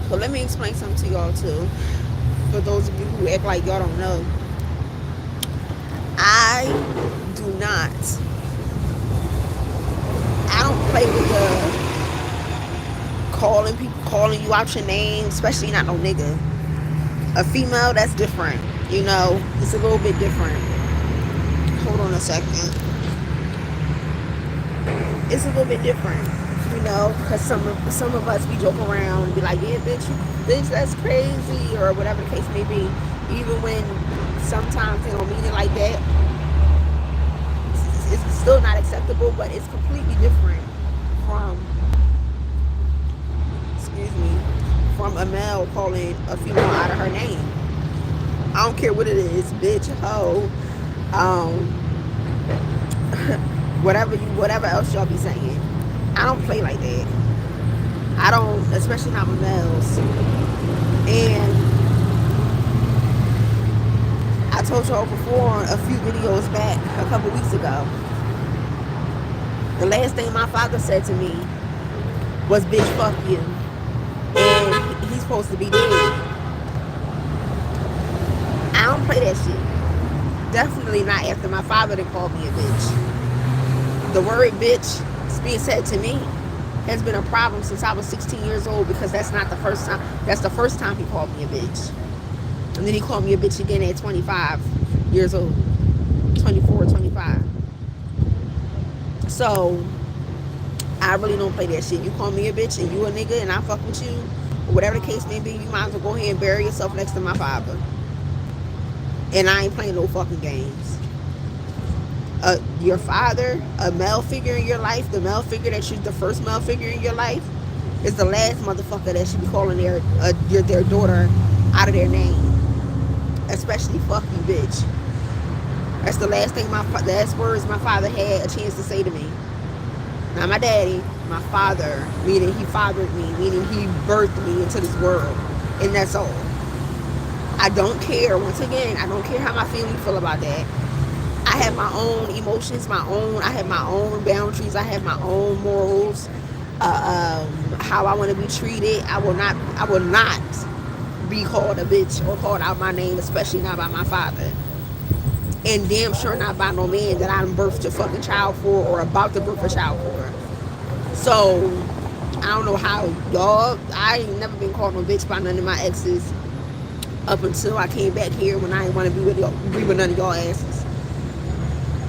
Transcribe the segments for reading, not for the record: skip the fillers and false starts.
So let me explain something to y'all too. For those of you who act like y'all don't know, I do not. I don't play with the calling people, calling you out your name, especially not no nigga. A female, that's different. You know, it's a little bit different. Hold on a second. It's a little bit different, you know, because some of us we joke around and be like, yeah, bitch, that's crazy, or whatever the case may be. Even when sometimes they don't mean it like that, it's still not acceptable, but it's completely different from, excuse me, from a male calling a female out of her name. I don't care what it is, bitch, hoe, um, whatever else y'all be saying. I don't play like that. I don't, especially not with males. And I told y'all before a few videos back, a couple weeks ago, the last thing my father said to me was, bitch, fuck you. And he's supposed to be dead. I don't play that shit. Definitely not after my father that called me a bitch. The word bitch being said to me has been a problem since I was 16 years old, because that's not the first time. That's the first time he called me a bitch. And then he called me a bitch again at 25 years old. 24, 25. So I really don't play that shit. You call me a bitch and you a nigga and I fuck with you, or whatever the case may be, you might as well go ahead and bury yourself next to my father. And I ain't playing no fucking games. Your father, a male figure in your life, the male figure that you, the first male figure in your life, is the last motherfucker that should be calling their daughter out of their name, especially "fuck you, bitch." That's the last thing the last words my father had a chance to say to me. Not my daddy, my father, meaning he fathered me, meaning he birthed me into this world, and that's all. I don't care. Once again, I don't care how my family feel about that. I have my own emotions, I have my own boundaries, I have my own morals, how I want to be treated. I will not be called a bitch or called out my name, especially not by my father. And damn sure not by no man that I'm birthed a fucking child for or about to birth a child for. So, I don't know how y'all, I ain't never been called no bitch by none of my exes up until I came back here when I didn't want to be with none of y'all asses.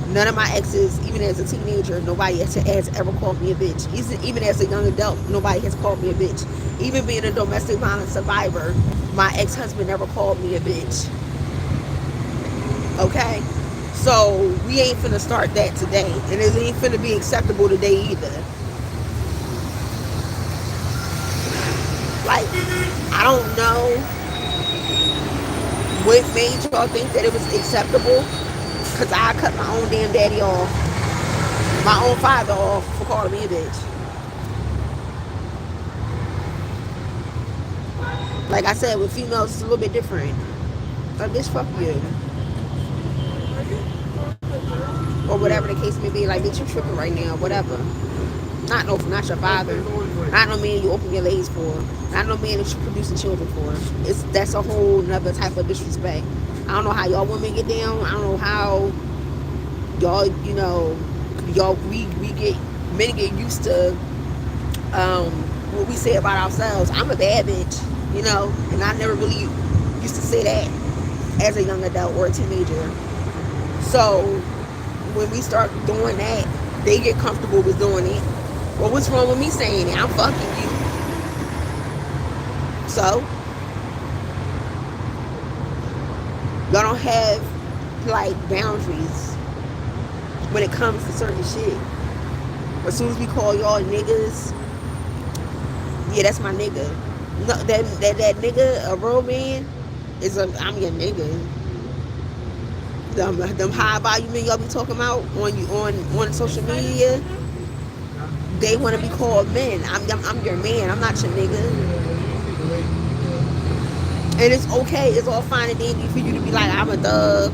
None of my exes, even as a teenager, nobody has ever called me a bitch. Even as a young adult, nobody has called me a bitch. Even being a domestic violence survivor, my ex-husband never called me a bitch. Okay? So, we ain't finna start that today. And it ain't finna be acceptable today either. Like, I don't know what made y'all think that it was acceptable. Because I cut my own damn daddy off, my own father off, for calling me a bitch. Like I said, with females, it's a little bit different. Like, bitch, fuck you. Or whatever the case may be. Like, bitch, you tripping right now, whatever. Not your father. Not no man you open your legs for. Not no man that you producing children for. That's a whole nother type of disrespect. I don't know how y'all women get down. I don't know how y'all, y'all, we get, men get used to what we say about ourselves. I'm a bad bitch, and I never really used to say that as a young adult or a teenager. So when we start doing that, they get comfortable with doing it. Well, what's wrong with me saying it? I'm fucking you. So y'all don't have like boundaries when it comes to certain shit. As soon as we call y'all niggas, yeah, that's my nigga. No, that nigga, a real man, I'm your nigga. Them high volume men y'all be talking about on social media, they want to be called men. I'm your man. I'm not your nigga. And it's okay. It's all fine and dandy for you to be like, I'm a thug.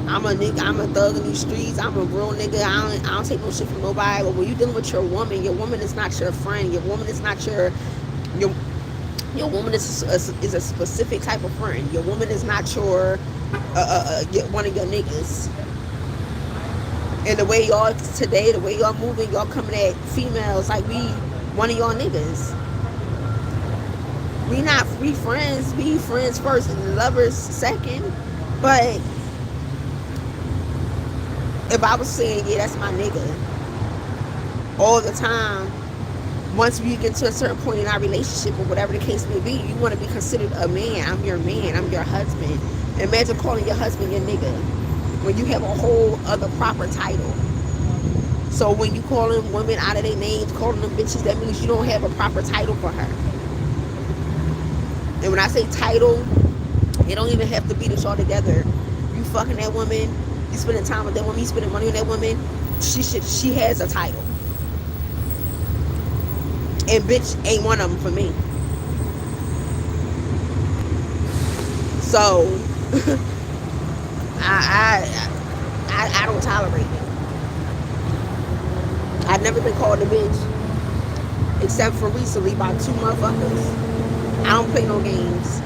I'm a nigga. I'm a thug in these streets. I'm a real nigga. I don't take no shit from nobody. But when you dealing with your woman is not your friend. Your woman is not your Your woman is a specific type of friend. Your woman is not one of your niggas. And the way y'all today, the way y'all moving, y'all coming at females like we one of y'all niggas. We friends. We friends first and lovers second. But if I was saying, yeah, that's my nigga all the time, once we get to a certain point in our relationship or whatever the case may be, you want to be considered a man. I'm your man. I'm your husband. Imagine calling your husband your nigga when you have a whole other proper title. So when you calling women out of their names, calling them bitches, that means you don't have a proper title for her. And when I say title, it don't even have to be that y'all together. You fucking that woman, you spending time with that woman, you spending money on that woman, she has a title. And bitch ain't one of them for me. So I don't tolerate it. I've never been called a bitch except for recently by two motherfuckers. I don't play no games.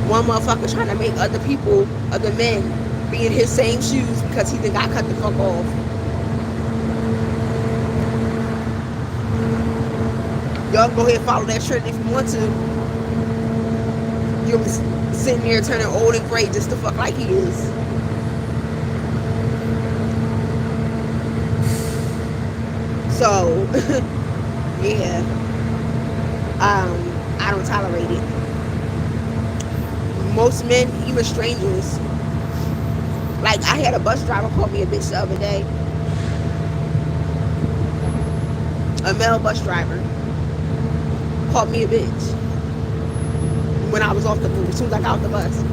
One motherfucker trying to make other people, other men, be in his same shoes because he then got cut the fuck off. Y'all go ahead and follow that trend if you want to. You'll be sitting there turning old and gray just to fuck like he is. So, yeah. I don't tolerate it. Most men, even strangers. Like, I had a bus driver call me a bitch the other day. A male bus driver called me a bitch when I was off the bus, as soon as I got off the bus.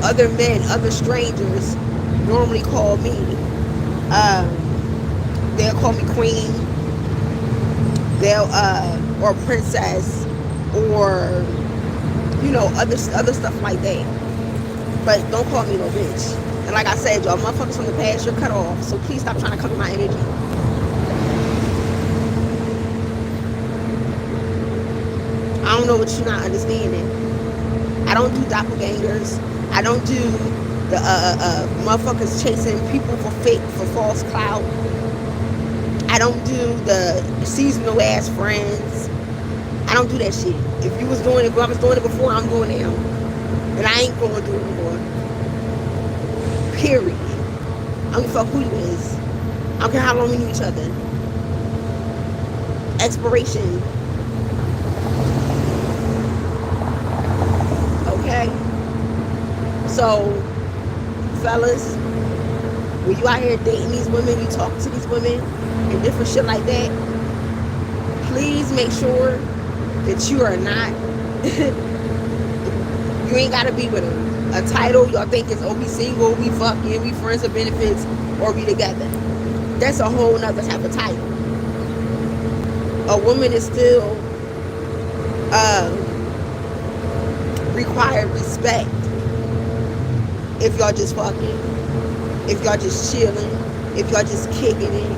Other men, other strangers normally call me. They'll call me queen. They'll or princess, or other stuff like that. But don't call me no bitch. And like I said, y'all motherfuckers from the past, you're cut off. So please stop trying to cover my energy. I don't know what you're not understanding. I don't do doppelgangers. I don't do the motherfuckers chasing people for false clout. I don't do the seasonal ass friends. I don't do that shit. If I was doing it before, I'm doing it now. And I ain't going to do it anymore. Period. I don't give a fuck who you is. I don't care how long we knew each other. Expiration. Okay? So, fellas, when you out here dating these women, you talk to these women and different shit like that, please make sure that you are not you ain't gotta be with a title y'all think is, oh, we single, we fucking, we friends with benefits, or we together. That's a whole nother type of title. A woman is still required respect if y'all just fucking, if y'all just chilling, if y'all just kicking it,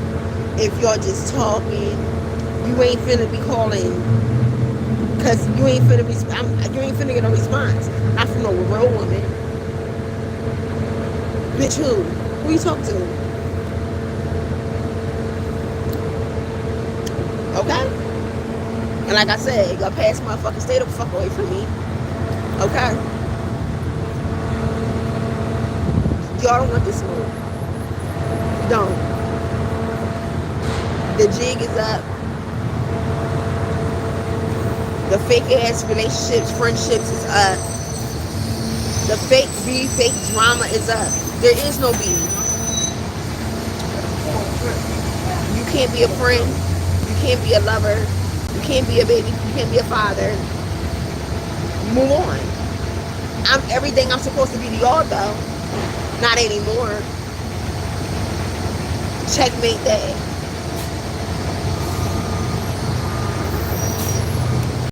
if y'all just talking. You ain't finna be calling, cause you ain't finna get no response. Not from no real woman. Bitch, who you talk to? Okay? And like I said, y'all past motherfuckers, stay the fuck away from me. Okay? Y'all don't want this smoke. Don't. The jig is up. The fake ass relationships, friendships is up. The fake drama is up. There is no beef. You can't be a friend. You can't be a lover. You can't be a baby. You can't be a father. Move on. I'm everything I'm supposed to be to y'all, though. Not anymore. Checkmate that.